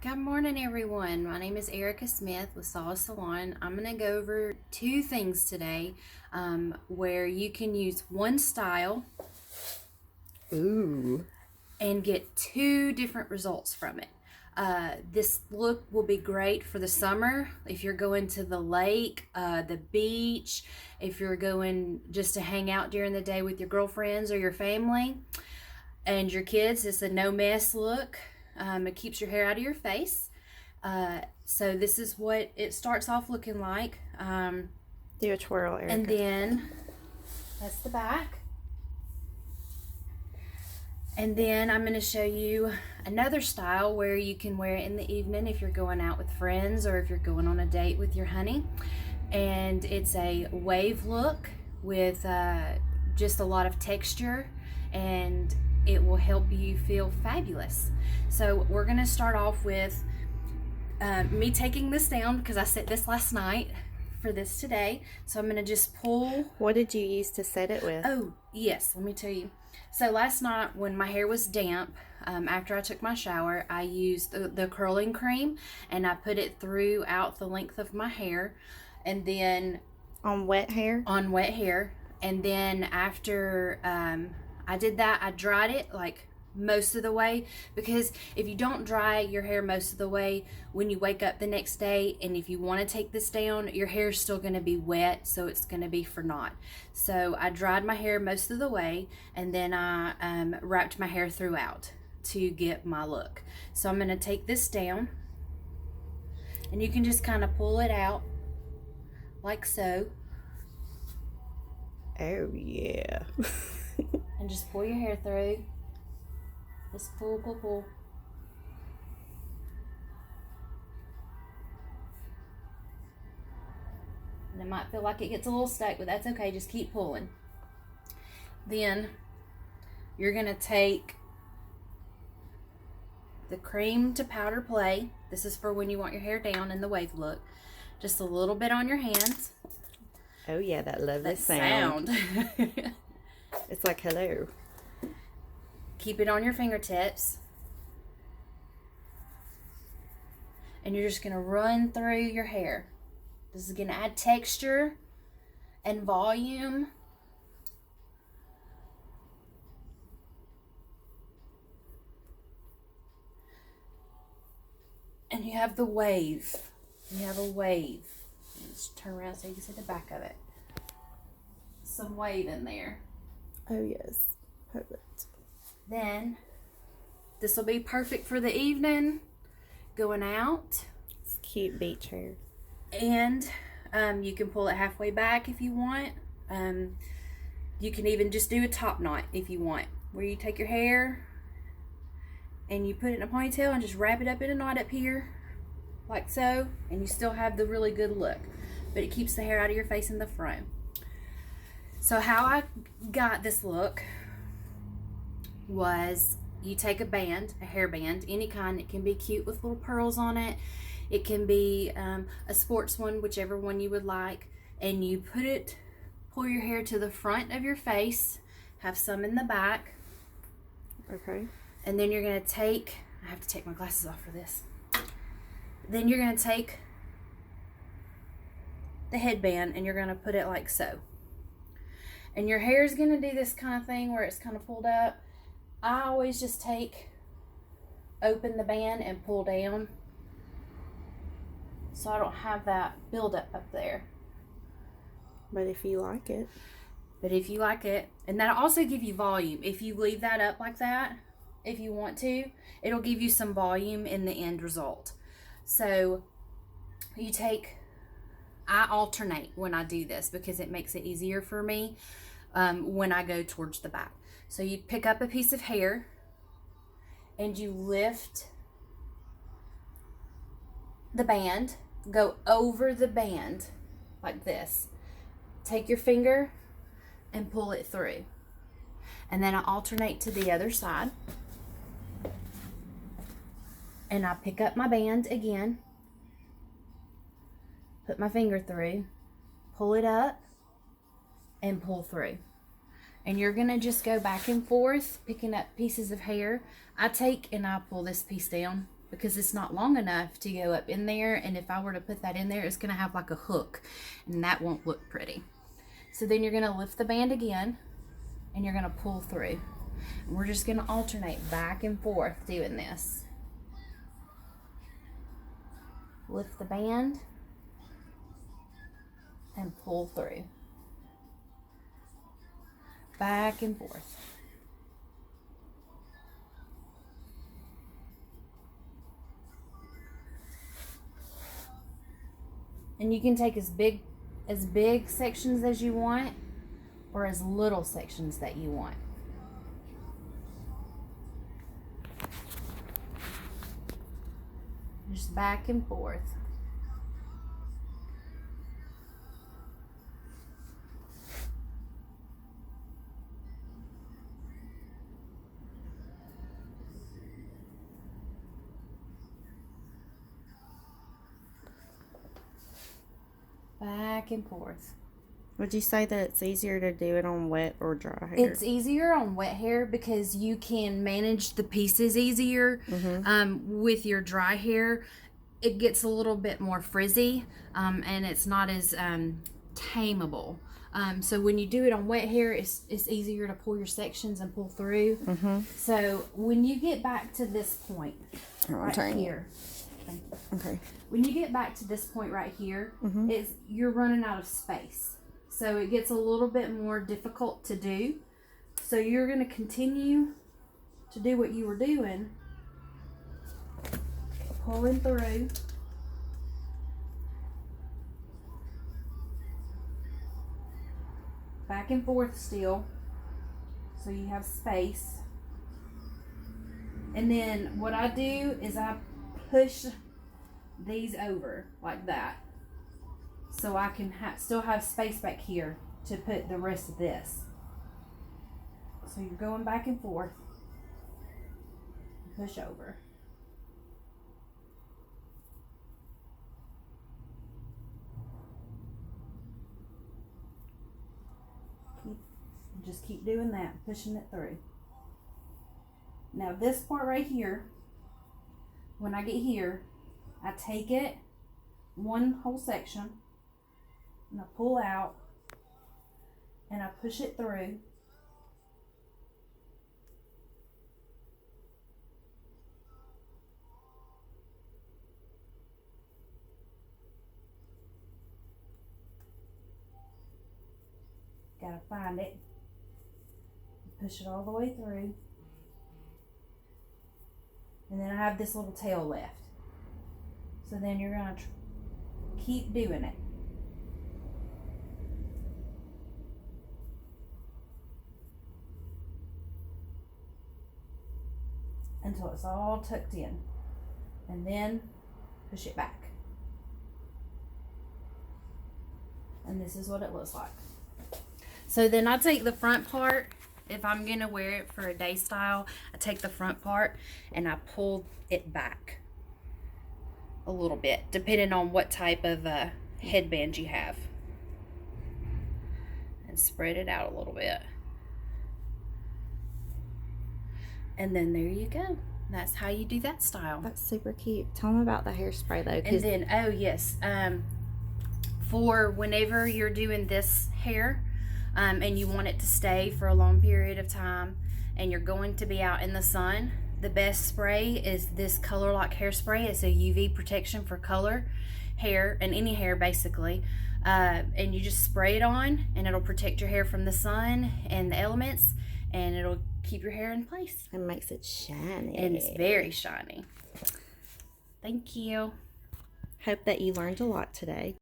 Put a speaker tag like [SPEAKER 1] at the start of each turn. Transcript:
[SPEAKER 1] Good morning, everyone. My name is Erica Smith with Solace Salon. I'm going to go over two things today where you can use one style
[SPEAKER 2] Ooh.
[SPEAKER 1] and get two different results from it. This look will be great for the summer if you're going to the lake, the beach, if you're going just to hang out during the day with your girlfriends or your family and your kids. It's a no mess look. It keeps your hair out of your face. So this is what it starts off looking like.
[SPEAKER 2] Do a twirl, Erica.
[SPEAKER 1] And then that's the back. And then I'm going to show you another style where you can wear it in the evening if you're going out with friends or if you're going on a date with your honey. And it's a wave look with just a lot of texture, and it will help you feel fabulous. So we're going to start off with me taking this down because I set this last night for this today. So I'm going to just pull.
[SPEAKER 2] What did you use to set it with?
[SPEAKER 1] Oh, yes, let me tell you. So last night when my hair was damp, after I took my shower, I used the curling cream and I put it throughout the length of my hair. And then
[SPEAKER 2] On wet hair?
[SPEAKER 1] On wet hair. And then after I did that, I dried it like most of the way, because if you don't dry your hair most of the way, when you wake up the next day and if you want to take this down, your hair is still going to be wet, so it's going to be for naught. So I dried my hair most of the way, and then I wrapped my hair throughout to get my look. So I'm going to take this down, and you can just kind of pull it out like so.
[SPEAKER 2] Oh yeah.
[SPEAKER 1] And just pull your hair through. Just pull, pull, pull. And it might feel like it gets a little stuck, but that's okay. Just keep pulling. Then you're going to take the cream to powder play. This is for when you want your hair down in the wave look. Just a little bit on your hands.
[SPEAKER 2] Oh yeah, that lovely
[SPEAKER 1] That
[SPEAKER 2] sound.
[SPEAKER 1] sound.
[SPEAKER 2] It's like hello.
[SPEAKER 1] Keep it on your fingertips. And you're just going to run through your hair. This is going to add texture and volume. And you have the wave. You have a wave. Let's turn around so you can see the back of it. Some wave in there.
[SPEAKER 2] Oh yes. Perfect.
[SPEAKER 1] Then this will be perfect for the evening, going out.
[SPEAKER 2] It's cute beach hair.
[SPEAKER 1] And you can pull it halfway back if you want. You can even just do a top knot if you want, where you take your hair and you put it in a ponytail and just wrap it up in a knot up here like so, and you still have the really good look, but it keeps the hair out of your face in the front. So how I got this look was, you take a band, a hairband, any kind. It can be cute with little pearls on it. It can be a sports one, whichever one you would like. And you pull your hair to the front of your face, have some in the back.
[SPEAKER 2] Okay.
[SPEAKER 1] And then you're going to take, I have to take my glasses off for this. Then you're going to take the headband and you're going to put it like so. And your hair is going to do this kind of thing where it's kind of pulled up. I always just open the band and pull down, so I don't have that buildup up there.
[SPEAKER 2] But if you like it.
[SPEAKER 1] But if you like it, and that'll also give you volume. If you leave that up like that, if you want to, it'll give you some volume in the end result. So I alternate when I do this because it makes it easier for me when I go towards the back. So you pick up a piece of hair and you lift the band, go over the band like this. Take your finger and pull it through. And then I alternate to the other side. And I pick up my band again, put my finger through, pull it up, and pull through. And you're going to just go back and forth, picking up pieces of hair. I take and I pull this piece down because it's not long enough to go up in there. And if I were to put that in there, it's going to have like a hook, and that won't look pretty. So then you're going to lift the band again, and you're going to pull through. And we're just going to alternate back and forth doing this. Lift the band and pull through. Back and forth. And you can take as big sections as you want, or as little sections that you want. Just back and forth. Back and forth.
[SPEAKER 2] Would you say that it's easier to do it on wet or dry hair?
[SPEAKER 1] It's easier on wet hair because you can manage the pieces easier. With your dry hair, it gets a little bit more frizzy, and it's not as tameable. So when you do it on wet hair, it's easier to pull your sections and pull through. So when you get back to this point right here.
[SPEAKER 2] Okay.
[SPEAKER 1] When you get back to this point right here, you're running out of space. So it gets a little bit more difficult to do. So you're going to continue to do what you were doing. Pulling through. Back and forth still. So you have space. And then what I do is I push these over like that. So I can still have space back here to put the rest of this. So you're going back and forth. Push over. Just keep doing that, pushing it through. Now this part right here, when I get here, I take it, one whole section, and I pull out, and I push it through. Gotta find it. Push it all the way through. And then I have this little tail left. So then you're going to keep doing it. Until it's all tucked in. And then push it back. And this is what it looks like. So then I take the front part. If I'm going to wear it for a day style, I take the front part and I pull it back a little bit, depending on what type of headband you have. And spread it out a little bit. And then there you go. That's how you do that style.
[SPEAKER 2] That's super cute. Tell them about the hairspray though.
[SPEAKER 1] And then, oh yes, for whenever you're doing this hair, and you want it to stay for a long period of time, and you're going to be out in the sun, the best spray is this Color Lock hairspray. It's a UV protection for color hair, and any hair basically. And you just spray it on, and it'll protect your hair from the sun and the elements, and it'll keep your hair in place.
[SPEAKER 2] It makes it shiny.
[SPEAKER 1] And it's very shiny. Thank you.
[SPEAKER 2] Hope that you learned a lot today.